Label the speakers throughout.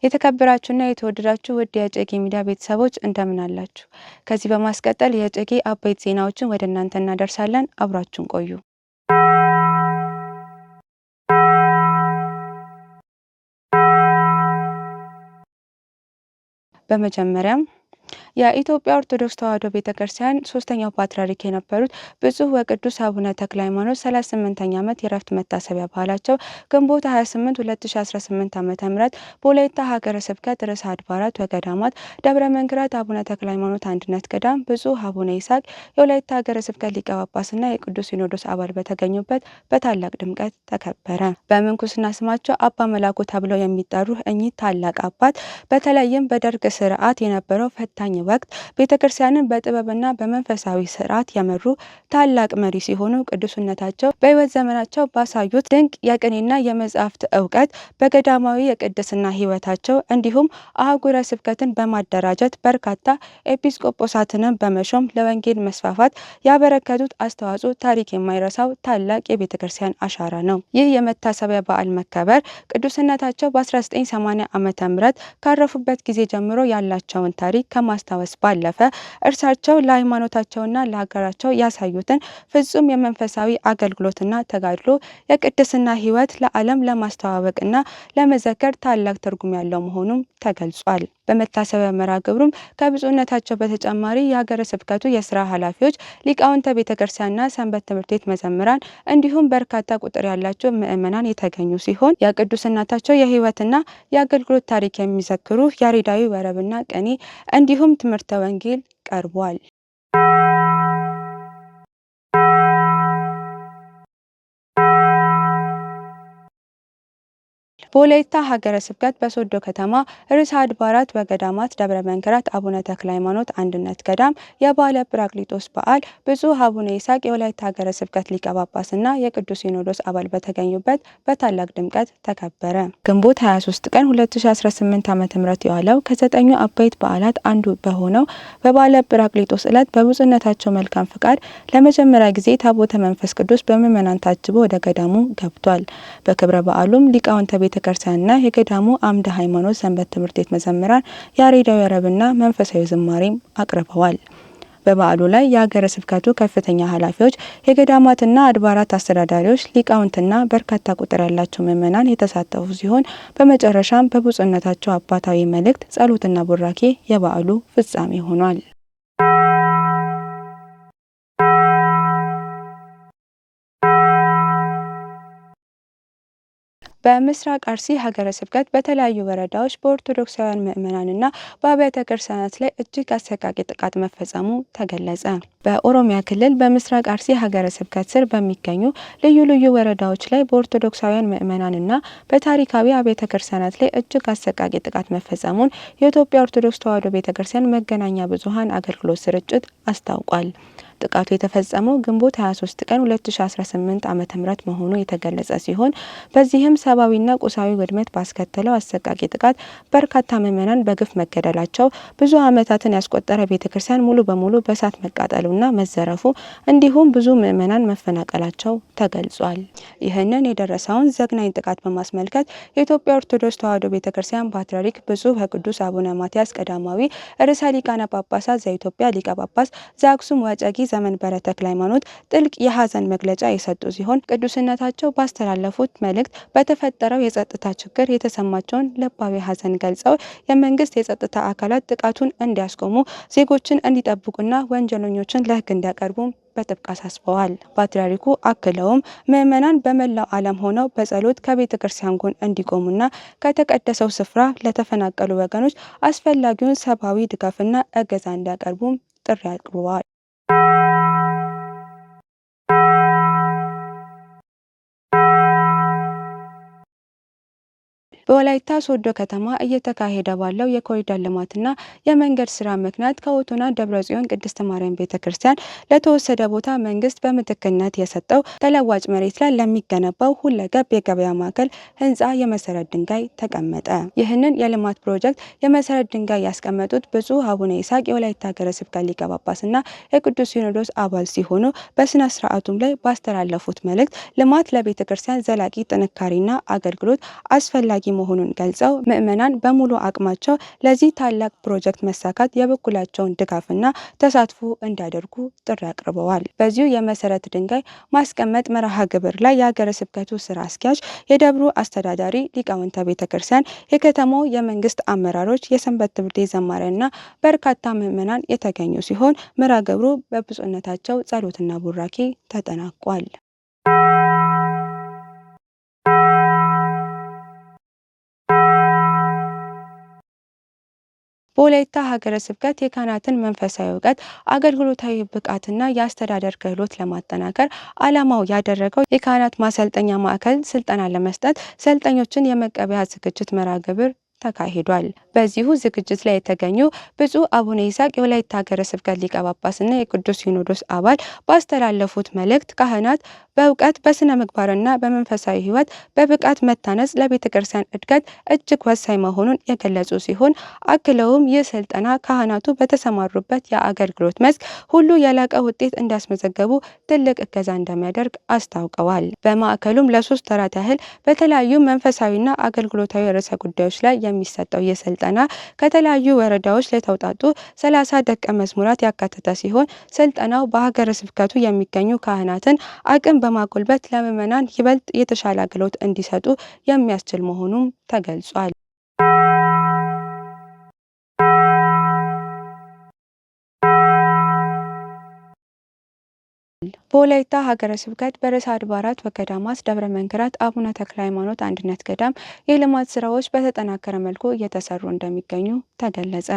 Speaker 1: የተከበራችሁና የተወደዳችሁ ውድ የጨጌ ሚዲያ ቤተሰቦች እንደምን አላችሁ? ከዚህ በማስቀጠል የጨጌ አበይት ዜናዎችን ወደ እናንተ እናደርሳለን። አብራችሁን ቆዩ። በመጀመሪያም የኢትዮጵያ ኦርቶዶክስ ተዋሕዶ ቤተክርስቲያን ሶስተኛው ፓትርያርክ የነበሩት ብፁዕ ወቅዱስ አቡነ ተክለ ሃይማኖት 38ኛ ዓመት የዕረፍት መታሰቢያ በዓላቸው ግንቦት 28 2018 ዓ.ም በወላይታ ሀገረ ስብከት ርዕሰ አድባራት ወገዳማት ደብረ መንክራት አቡነ ተክለ ሃይማኖት አንድነት ገዳም ብፁዕ አቡነ ይስሐቅ የወላይታ ሀገረ ስብከት ሊቀ ጳጳስና የቅዱስ ሲኖዶስ አባል በተገኙበት በታላቅ ድምቀት ተከበረ። በምንኩስና ስማቸው አባ መላኩ ተብለው የሚጠሩ እኚህ ታላቅ አባት በተለይም በደርግ ስርዓት የነበረው ፈታኝ ወቅት ቤተክርስቲያንን በጥበብና በመንፈሳዊ ስርዓት የመሩ ታላቅ መሪ ሲሆኑ ቅዱስነታቸው በሕይወት ዘመናቸው ባሳዩት ድንቅ የቅኔና የመጻሕፍት ዕውቀት በገዳማዊ የቅድስና ሕይወታቸው እንዲሁም አህጉረ ስብከትን በማደራጀት በርካታ ኤጲስቆጶሳትንም በመሾም ለወንጌል መስፋፋት ያበረከቱት አስተዋጽኦ ታሪክ የማይረሳው ታላቅ የቤተክርስቲያን አሻራ ነው። ይህ የመታሰቢያ በዓል መከበር ቅዱስነታቸው በ1980 ዓ.ም ካረፉበት ጊዜ ጀምሮ ያላቸውን ታሪክ ከማስታወስ ባለፈ እርሳቸው ለሃይማኖታቸውና ለሀገራቸው ያሳዩትን ፍጹም የመንፈሳዊ አገልግሎትና ተጋድሎ የቅድስና ሕይወት ለዓለም ለማስተዋወቅና ለመዘከር ታላቅ ትርጉም ያለው መሆኑም ተገልጿል። በመታሰቢያ መርሃ ግብሩም ከብፁዕነታቸው በተጨማሪ የሀገረ ስብከቱ የስራ ኃላፊዎች፣ ሊቃውንተ ቤተክርስቲያንና ሰንበት ትምህርት ቤት መዘምራን እንዲሁም በርካታ ቁጥር ያላቸው ምዕመናን የተገኙ ሲሆን የቅዱስነታቸው የሕይወትና የአገልግሎት ታሪክ የሚዘክሩ ያሬዳዊ ወረብና ቅኔ እንዲሁም ትምህርተ ወንጌል ቀርቧል። በወላይታ ሀገረ ስብከት በሶዶ ከተማ ርዕሰ አድባራት ወገዳማት ደብረ መንክራት አቡነ ተክለ ሃይማኖት አንድነት ገዳም የበዓለ ጰራቅሊጦስ በዓል ብፁዕ አቡነ ይስሐቅ የወላይታ ሀገረ ስብከት ሊቀ ጳጳስና የቅዱስ ሲኖዶስ አባል በተገኙበት በታላቅ ድምቀት ተከበረ። ግንቦት 23 ቀን 2018 ዓ.ም የዋለው ከ9ኙ አበይት በዓላት አንዱ በሆነው በበዓለ ጰራቅሊጦስ ዕለት በብፁዕነታቸው መልካም ፍቃድ ለመጀመሪያ ጊዜ ታቦተ መንፈስ ቅዱስ በምዕመናን ታጅቦ ወደ ገዳሙ ገብቷል። በክብረ በዓሉም ሊቃውንተ ቤተክርስቲያንና የገዳሙ አምደ ሃይማኖት ሰንበት ትምህርት ቤት መዘምራን ያሬዳዊ ወረብና መንፈሳዊ ዝማሬም አቅርበዋል። በበዓሉ ላይ የሀገረ ስብከቱ ከፍተኛ ኃላፊዎች፣ የገዳማትና አድባራት አስተዳዳሪዎች፣ ሊቃውንትና በርካታ ቁጥር ያላቸው ምዕመናን የተሳተፉ ሲሆን በመጨረሻም በብፁዕነታቸው አባታዊ መልእክት፣ ጸሎትና ቡራኬ የበዓሉ ፍጻሜ ሆኗል። በምስራቅ አርሲ ሀገረ ስብከት በተለያዩ ወረዳዎች በኦርቶዶክሳውያን ምዕመናንና በአብያተ ክርስቲያናት ላይ እጅግ አሰቃቂ ጥቃት መፈጸሙ ተገለጸ። በኦሮሚያ ክልል በምስራቅ አርሲ ሀገረ ስብከት ስር በሚገኙ ልዩ ልዩ ወረዳዎች ላይ በኦርቶዶክሳውያን ምዕመናንና በታሪካዊ አብያተ ክርስቲያናት ላይ እጅግ አሰቃቂ ጥቃት መፈጸሙን የኢትዮጵያ ኦርቶዶክስ ተዋሕዶ ቤተክርስቲያን መገናኛ ብዙኃን አገልግሎት ስርጭት አስታውቋል። ጥቃቱ የተፈጸመው ግንቦት 23 ቀን 2018 ዓ.ም መሆኑ የተገለጸ ሲሆን በዚህም ሰብአዊና ቁሳዊ ውድመት ባስከተለው አሰቃቂ ጥቃት በርካታ ምዕመናን በግፍ መገደላቸው፣ ብዙ ዓመታትን ያስቆጠረ ቤተክርስቲያን ሙሉ በሙሉ በእሳት መቃጠሉና መዘረፉ እንዲሁም ብዙ ምዕመናን መፈናቀላቸው ተገልጿል። ይህንን የደረሰውን ዘግናኝ ጥቃት በማስመልከት የኢትዮጵያ ኦርቶዶክስ ተዋሕዶ ቤተክርስቲያን ፓትርያርክ ብፁዕ ወቅዱስ አቡነ ማትያስ ቀዳማዊ ርዕሰ ሊቃነ ጳጳሳት ዘኢትዮጵያ ሊቀ ጳጳስ ዘአክሱም ወዕጨጌ ዘመንበረ ተክለ ሃይማኖት ጥልቅ የሐዘን መግለጫ የሰጡ ሲሆን ቅዱስነታቸው ባስተላለፉት መልእክት በተፈጠረው የጸጥታ ችግር የተሰማቸውን ልባዊ ሐዘን ገልጸው የመንግስት የጸጥታ አካላት ጥቃቱን እንዲያስቆሙ፣ ዜጎችን እንዲጠብቁና ወንጀለኞችን ለሕግ እንዲያቀርቡ በጥብቅ አሳስበዋል። ፓትርያርኩ አክለውም ምዕመናን በመላው ዓለም ሆነው በጸሎት ከቤተ ክርስቲያን ጎን እንዲቆሙና ከተቀደሰው ስፍራ ለተፈናቀሉ ወገኖች አስፈላጊውን ሰብአዊ ድጋፍና እገዛ እንዲያቀርቡም ጥሪ አቅርበዋል። በወላይታ ሶዶ ከተማ እየተካሄደ ባለው የኮሪደር ልማትና የመንገድ ስራ ምክንያት ከኦቶና ደብረጽዮን ቅድስት ማርያም ቤተክርስቲያን ለተወሰደ ቦታ መንግስት በምትክነት የሰጠው ተለዋጭ መሬት ላይ ለሚገነባው ሁለገብ የገበያ ማዕከል ህንፃ የመሰረት ድንጋይ ተቀመጠ። ይህንን የልማት ፕሮጀክት የመሰረት ድንጋይ ያስቀመጡት ብፁዕ አቡነ ይስሐቅ የወላይታ ሀገረ ስብከት ሊቀ ጳጳስና የቅዱስ ሲኖዶስ አባል ሲሆኑ በስነ ስርዓቱም ላይ ባስተላለፉት መልእክት ልማት ለቤተክርስቲያን ዘላቂ ጥንካሬና አገልግሎት አስፈላጊ መሆኑን ገልጸው ምዕመናን በሙሉ አቅማቸው ለዚህ ታላቅ ፕሮጀክት መሳካት የበኩላቸውን ድጋፍና ተሳትፎ እንዲያደርጉ ጥሪ አቅርበዋል። በዚሁ የመሰረት ድንጋይ ማስቀመጥ መርሃ ግብር ላይ የሀገረ ስብከቱ ስራ አስኪያጅ፣ የደብሩ አስተዳዳሪ፣ ሊቃውንተ ቤተ ክርስቲያን፣ የከተማው የመንግስት አመራሮች፣ የሰንበት ትምህርት ቤት ዘማሪያንና በርካታ ምዕመናን የተገኙ ሲሆን መርሃ ግብሩ በብፁዕነታቸው ጸሎትና ቡራኬ ተጠናቋል። በወላይታ ሀገረ ስብከት የካህናትን መንፈሳዊ እውቀት፣ አገልግሎታዊ ብቃትና የአስተዳደር ክህሎት ለማጠናከር ዓላማው ያደረገው የካህናት ማሰልጠኛ ማዕከል ስልጠና ለመስጠት ሰልጣኞችን የመቀበያ ዝግጅት መርሃ ግብር ተካሂዷል። በዚሁ ዝግጅት ላይ የተገኙ ብፁዕ አቡነ ይስሐቅ የወላይታ ሀገረ ስብከት ሊቀ ጳጳስና የቅዱስ ሲኖዶስ አባል ባስተላለፉት መልእክት ካህናት በእውቀት በስነ ምግባርና በመንፈሳዊ ሕይወት በብቃት መታነጽ ለቤተ ክርስቲያን እድገት እጅግ ወሳኝ መሆኑን የገለጹ ሲሆን አክለውም ይህ ስልጠና ካህናቱ በተሰማሩበት የአገልግሎት መስክ ሁሉ የላቀ ውጤት እንዲያስመዘገቡ ትልቅ እገዛ እንደሚያደርግ አስታውቀዋል። በማዕከሉም ለ3 ወራት ያህል በተለያዩ መንፈሳዊና አገልግሎታዊ ርዕሰ ጉዳዮች ላይ የሚሰጠው ይህ ስልጠና ከተለያዩ ወረዳዎች ለተውጣጡ 30 ደቀ መዝሙራት ያካተተ ሲሆን ስልጠናው በሀገረ ስብከቱ የሚገኙ ካህናትን አቅም በማጎልበት ለምዕመናን ይበልጥ የተሻለ አገልግሎት እንዲሰጡ የሚያስችል መሆኑም ተገልጿል። በወላይታ ሀገረ ስብከት በርዕሰ አድባራት ወገዳማት ደብረ መንክራት አቡነ ተክለ ሃይማኖት አንድነት ገዳም የልማት ስራዎች በተጠናከረ መልኩ እየተሰሩ እንደሚገኙ ተገለጸ።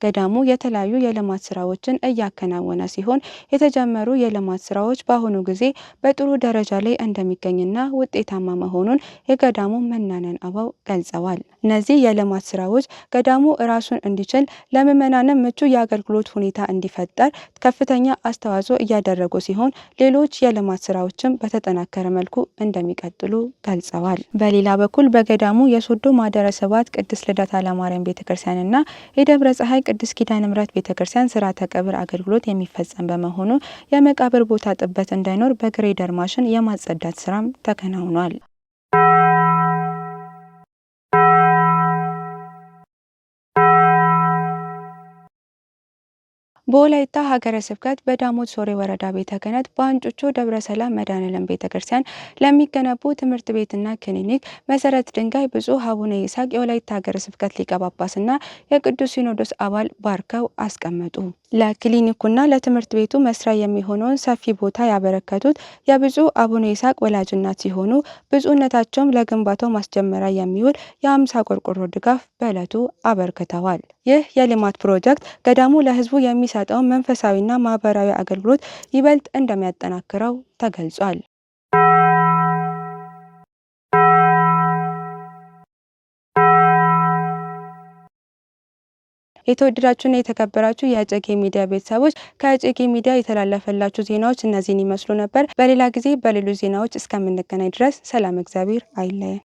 Speaker 1: ገዳሙ የተለያዩ የልማት ስራዎችን እያከናወነ ሲሆን የተጀመሩ የልማት ስራዎች በአሁኑ ጊዜ በጥሩ ደረጃ ላይ እንደሚገኝና ውጤታማ መሆኑን የገዳሙ መናንያን አበው ገልጸዋል። እነዚህ የልማት ስራዎች ገዳሙ ራሱን እንዲችል ለምዕመናንም ምቹ የአገልግሎት ሁኔታ እንዲፈጠር ከፍተኛ አስተዋጽኦ እያደረጉ ሲሆን ሌሎች የልማት ስራዎችም በተጠናከረ መልኩ እንደሚቀጥሉ ገልጸዋል። በሌላ በኩል በገዳሙ የሶዶ ማደረ ስብሐት ቅድስት ልደታ ለማርያም ቤተክርስቲያንና የደብረ ፀሐይ ቅድስት ኪዳነ ምሕረት ቤተክርስቲያን ስርዓተ ቀብር አገልግሎት የሚፈጸም በመሆኑ የመቃብር ቦታ ጥበት እንዳይኖር በግሬደር ማሽን የማጸዳት ስራም ተከናውኗል። በወላይታ ሀገረ ስብከት በዳሞት ሶሬ ወረዳ ቤተ ክህነት በአንጮቾ ደብረ ሰላም መድኃኔዓለም ቤተክርስቲያን ለሚገነቡ ትምህርት ቤትና ክሊኒክ መሰረት ድንጋይ ብፁዕ አቡነ ይስሐቅ የወላይታ ሀገረ ስብከት ሊቀ ጳጳስና የቅዱስ ሲኖዶስ አባል ባርከው አስቀመጡ። ለክሊኒኩና ለትምህርት ቤቱ መስሪያ የሚሆነውን ሰፊ ቦታ ያበረከቱት የብፁዕ አቡነ ይስሐቅ ወላጅ እናት ሲሆኑ ብፁዕነታቸውም ለግንባታው ማስጀመሪያ የሚውል የ50 ቆርቆሮ ድጋፍ በዕለቱ አበርክተዋል። ይህ የልማት ፕሮጀክት ገዳሙ ለሕዝቡ የሚሰጠውን መንፈሳዊና ማህበራዊ አገልግሎት ይበልጥ እንደሚያጠናክረው ተገልጿል። የተወደዳችሁና የተከበራችሁ የእጨጌ ሚዲያ ቤተሰቦች ከእጨጌ ሚዲያ የተላለፈላችሁ ዜናዎች እነዚህን ይመስሉ ነበር። በሌላ ጊዜ በሌሎች ዜናዎች እስከምንገናኝ ድረስ ሰላም፣ እግዚአብሔር አይለየን።